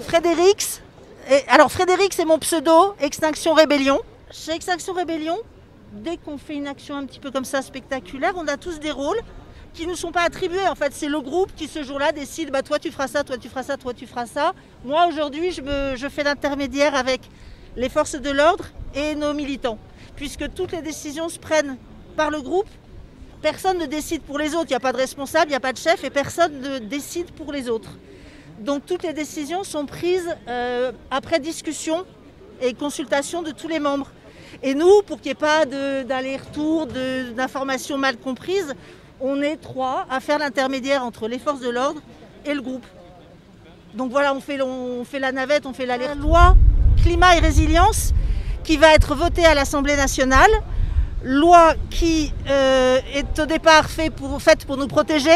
Frédérix, alors Frédérix c'est mon pseudo, Extinction Rébellion. Chez Extinction Rébellion, dès qu'on fait une action un petit peu comme ça spectaculaire, on a tous des rôles qui ne nous sont pas attribués. En fait, c'est le groupe qui ce jour-là décide, bah, toi tu feras ça, toi tu feras ça, toi tu feras ça. Moi aujourd'hui, je fais l'intermédiaire avec les forces de l'ordre et nos militants. Puisque toutes les décisions se prennent par le groupe, personne ne décide pour les autres. Il n'y a pas de responsable, il n'y a pas de chef et personne ne décide pour les autres. Donc toutes les décisions sont prises après discussion et consultation de tous les membres. Et nous, pour qu'il n'y ait pas d'aller-retour, d'informations mal comprises, on est 3 à faire l'intermédiaire entre les forces de l'ordre et le groupe. Donc voilà, on fait la navette, on fait la loi climat et résilience qui va être votée à l'Assemblée nationale. Loi qui est au départ faite pour nous protéger,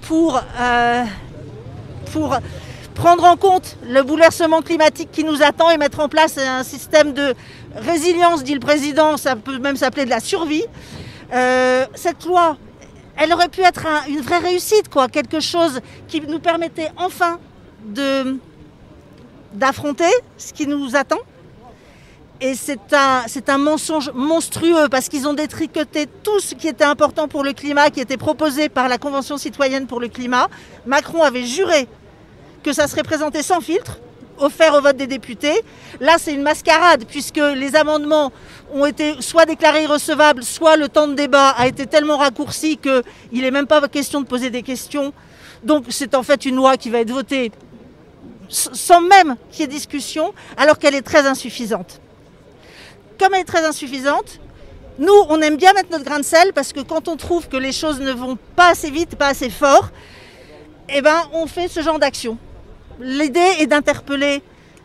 pour prendre en compte le bouleversement climatique qui nous attend et mettre en place un système de résilience, dit le président, ça peut même s'appeler de la survie. Cette loi, elle aurait pu être une vraie réussite, quoi, quelque chose qui nous permettait enfin d'affronter ce qui nous attend. Et c'est un mensonge monstrueux parce qu'ils ont détricoté tout ce qui était important pour le climat, qui était proposé par la Convention citoyenne pour le climat. Macron avait juré que ça serait présenté sans filtre, offert au vote des députés. Là, c'est une mascarade puisque les amendements ont été soit déclarés irrecevables, soit le temps de débat a été tellement raccourci qu'il n'est même pas question de poser des questions. Donc c'est en fait une loi qui va être votée sans même qu'il y ait discussion, alors qu'elle est très insuffisante. Comme elle est très insuffisante, nous, on aime bien mettre notre grain de sel parce que quand on trouve que les choses ne vont pas assez vite, pas assez fort, eh ben, on fait ce genre d'action. L'idée est d'interpeller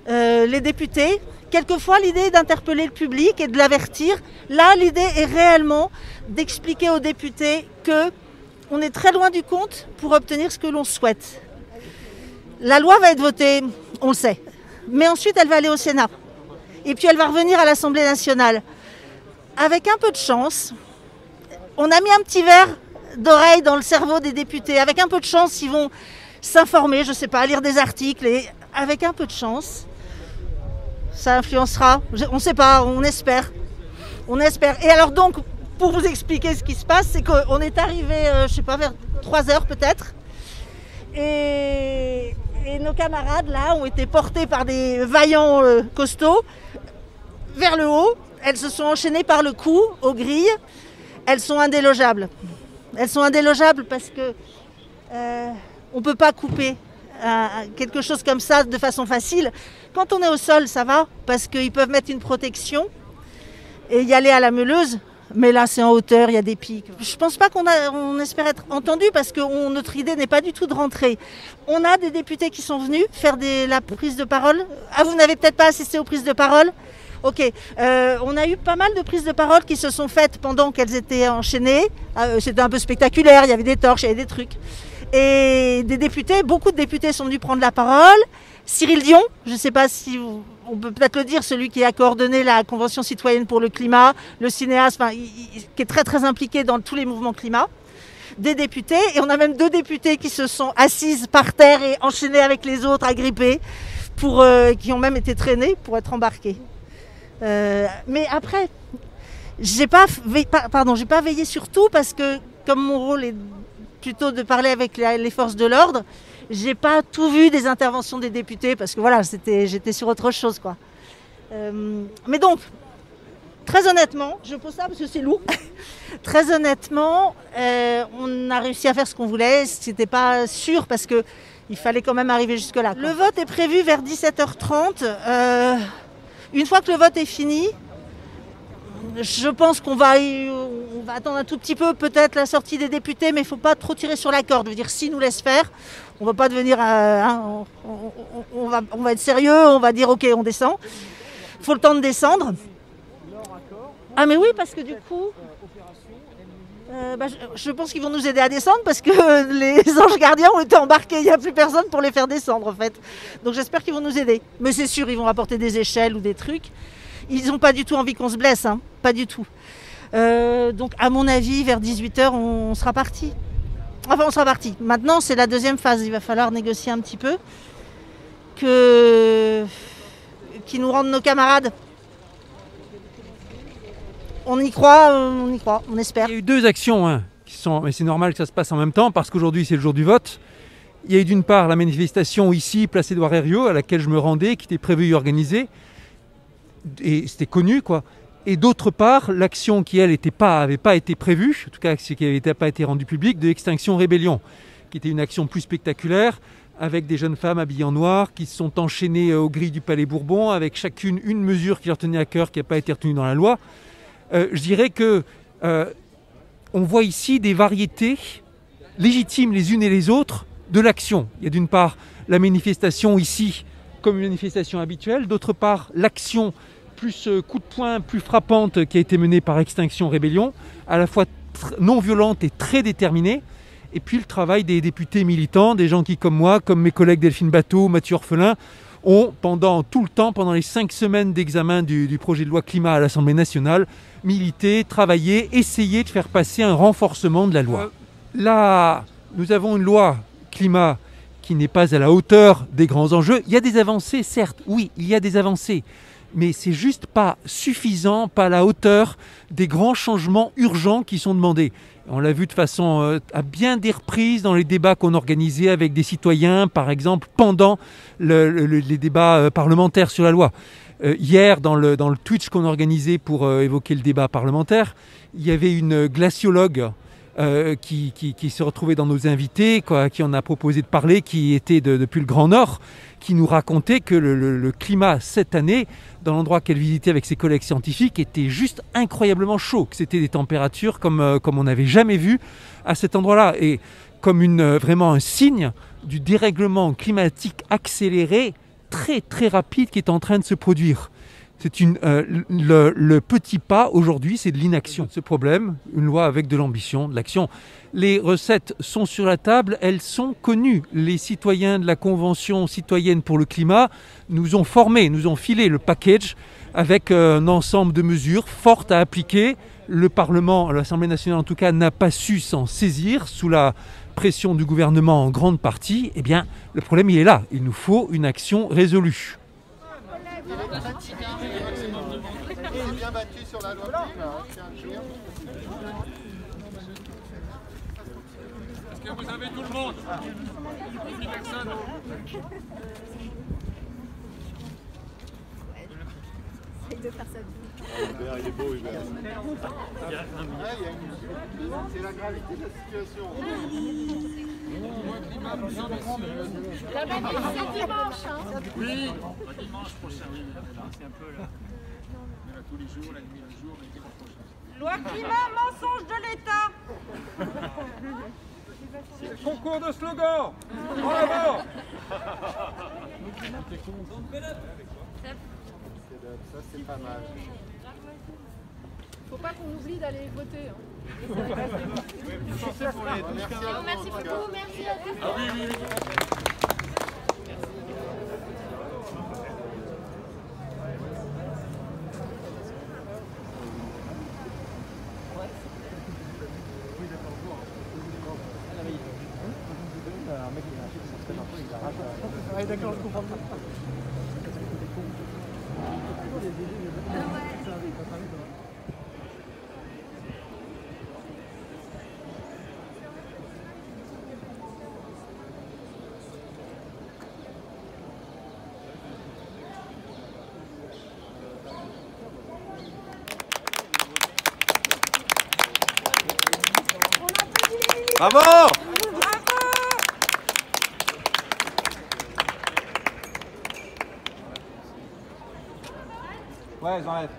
les députés. Quelquefois, l'idée est d'interpeller le public et de l'avertir. Là, l'idée est réellement d'expliquer aux députés qu'on est très loin du compte pour obtenir ce que l'on souhaite. La loi va être votée, on le sait, mais ensuite elle va aller au Sénat. Et puis elle va revenir à l'Assemblée nationale. Avec un peu de chance, on a mis un petit verre d'oreille dans le cerveau des députés. Avec un peu de chance, ils vont s'informer, je ne sais pas, lire des articles. Et avec un peu de chance, ça influencera. On ne sait pas, on espère. On espère. Et alors donc, pour vous expliquer ce qui se passe, c'est qu'on est arrivé, je ne sais pas, vers 3 heures peut-être. Et nos camarades là ont été portés par des vaillants costauds vers le haut. Elles se sont enchaînées par le cou aux grilles. Elles sont indélogeables. Elles sont indélogeables parce que on ne peut pas couper quelque chose comme ça de façon facile. Quand on est au sol, ça va, parce qu'ils peuvent mettre une protection et y aller à la meuleuse. Mais là, c'est en hauteur, il y a des pics. Je ne pense pas qu'on espère être entendu parce que notre idée n'est pas du tout de rentrer. On a des députés qui sont venus faire la prise de parole. Ah, vous n'avez peut-être pas assisté aux prises de parole ? Ok. On a eu pas mal de prises de parole qui se sont faites pendant qu'elles étaient enchaînées. C'était un peu spectaculaire, il y avait des torches, il y avait des trucs. Et des députés, beaucoup de députés sont venus prendre la parole. Cyril Dion, je ne sais pas si on peut peut-être le dire, celui qui a coordonné la Convention citoyenne pour le climat, le cinéaste, qui est très très impliqué dans tous les mouvements climat, des députés, et on a même 2 députés qui se sont assises par terre et enchaînés avec les autres, agrippés, qui ont même été traînés pour être embarqués. Mais après, j'ai pas veillé sur tout parce que comme mon rôle est plutôt de parler avec les forces de l'ordre, j'ai pas tout vu des interventions des députés parce que voilà, j'étais sur autre chose, quoi. Mais donc, très honnêtement, je pose ça parce que c'est lourd. Très honnêtement, on a réussi à faire ce qu'on voulait. C'était pas sûr parce que il fallait quand même arriver jusque là, quoi. Le vote est prévu vers 17h30. Une fois que le vote est fini, je pense qu'on va attendre un tout petit peu, peut-être la sortie des députés, mais il ne faut pas trop tirer sur la corde. Je veux dire, s'ils nous laissent faire, on ne va pas devenir... on va être sérieux, on va dire ok, on descend. Il faut le temps de descendre. Ah mais oui, parce que du coup... Je pense qu'ils vont nous aider à descendre parce que les anges gardiens ont été embarqués. Il n'y a plus personne pour les faire descendre en fait. Donc j'espère qu'ils vont nous aider. Mais c'est sûr, ils vont rapporter des échelles ou des trucs. Ils n'ont pas du tout envie qu'on se blesse, hein. Pas du tout. Donc à mon avis, vers 18h, on sera parti. Enfin, on sera parti. Maintenant, c'est la deuxième phase. Il va falloir négocier un petit peu. Qu'ils nous rendent nos camarades. On y croit, on espère. Il y a eu deux actions, hein, mais c'est normal que ça se passe en même temps parce qu'aujourd'hui c'est le jour du vote. Il y a eu d'une part la manifestation ici, place Édouard Herriot, à laquelle je me rendais, qui était prévue et organisée, et c'était connu quoi. Et d'autre part, l'action qui elle avait pas été prévue, en tout cas qui n'avait pas été rendue publique, de Extinction Rébellion, qui était une action plus spectaculaire, avec des jeunes femmes habillées en noir qui se sont enchaînées aux grilles du Palais Bourbon, avec chacune une mesure qui leur tenait à cœur, qui n'a pas été retenue dans la loi. Je dirais que on voit ici des variétés légitimes les unes et les autres de l'action. Il y a d'une part la manifestation ici comme une manifestation habituelle, d'autre part l'action plus coup de poing, plus frappante qui a été menée par Extinction Rébellion, à la fois non violente et très déterminée, et puis le travail des députés militants, des gens qui comme moi, comme mes collègues Delphine Batteau, Mathieu Orphelin, ont pendant tout le temps, pendant les 5 semaines d'examen du projet de loi climat à l'Assemblée nationale, milité, travaillé, essayé de faire passer un renforcement de la loi. Là, nous avons une loi climat qui n'est pas à la hauteur des grands enjeux. Il y a des avancées, certes, oui, il y a des avancées, mais c'est juste pas suffisant, pas à la hauteur des grands changements urgents qui sont demandés. On l'a vu de façon à bien des reprises dans les débats qu'on organisait avec des citoyens, par exemple, pendant les débats parlementaires sur la loi. Hier, dans le Twitch qu'on organisait pour évoquer le débat parlementaire, il y avait une glaciologue qui se retrouvait dans nos invités, qui en a proposé de parler, qui était depuis le Grand Nord, qui nous racontait que le climat cette année, dans l'endroit qu'elle visitait avec ses collègues scientifiques, était juste incroyablement chaud, que c'était des températures comme on n'avait jamais vu à cet endroit-là, et comme vraiment un signe du dérèglement climatique accéléré, très très rapide qui est en train de se produire. C'est le petit pas aujourd'hui, c'est de l'inaction. Ce problème, une loi avec de l'ambition, de l'action. Les recettes sont sur la table, elles sont connues. Les citoyens de la Convention citoyenne pour le climat nous ont formés, nous ont filé le package avec un ensemble de mesures fortes à appliquer. Le Parlement, l'Assemblée nationale en tout cas, n'a pas su s'en saisir sous la pression du gouvernement en grande partie. Eh bien, le problème il est là. Il nous faut une action résolue. C'est bien battu sur la loi climat. Est-ce que vous avez tout le monde? Plus personne. Essaye de faire ça. Hubert, il est beau, Hubert. C'est la gravité de la situation. La manif, c'est dimanche. Hein. Oui, dimanche prochain, oui. C'est un peu là. On est là tous les jours, la nuit, le jour, et dimanche prochain. Loi climat, mensonge de l'État. Concours de slogan. En avant. Ça, c'est pas mal. Faut pas qu'on oublie d'aller voter. Hein. Merci beaucoup, merci à tous. Ah oui, oui, oui. D'accord, je comprends. Bravo! Ouais, j'enlève.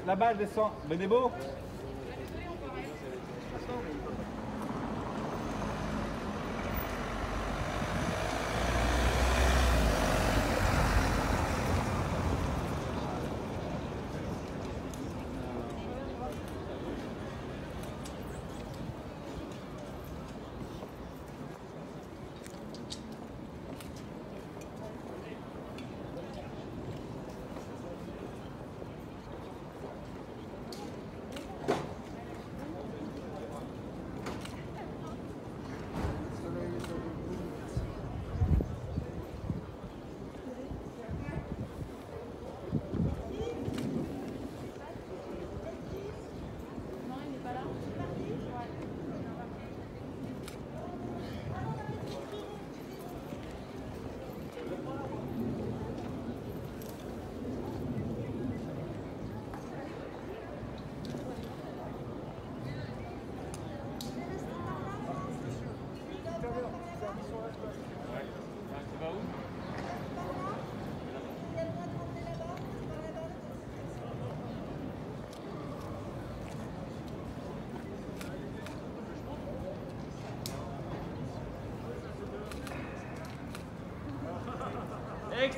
Là-bas, elle descend. Benebo?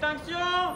Extinction!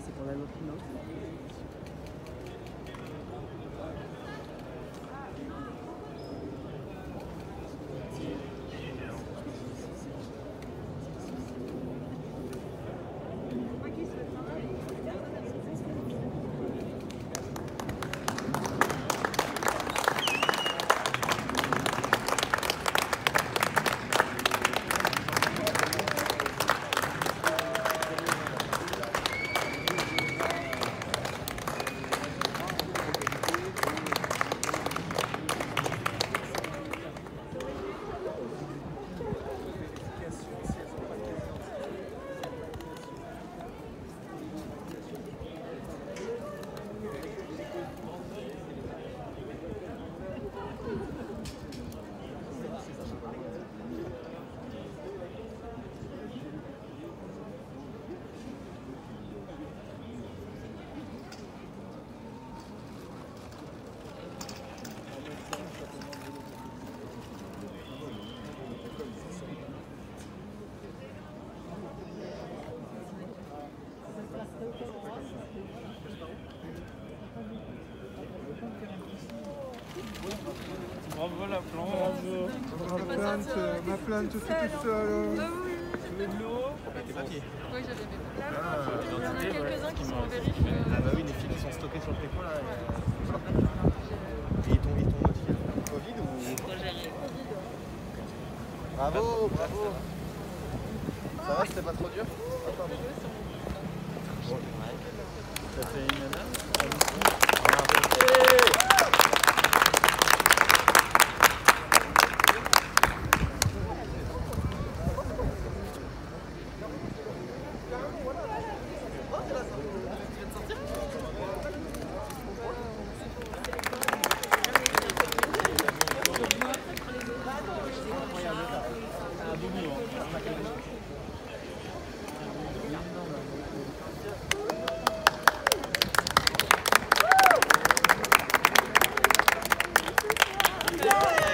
C'est pour la loi climat. Bravo la plante. Ma plante tout seul. De l'eau. Tes papiers. Oui, j'avais mes Ah, Il y en a quelques-uns qui sont en vérif. Ah bah oui, les filles qui sont stockées sur le tricot là. Et ils t'ont notifié le Covid ou... Bravo, bravo. Ça va, c'était pas trop dur? Ça fait une nana. Yeah!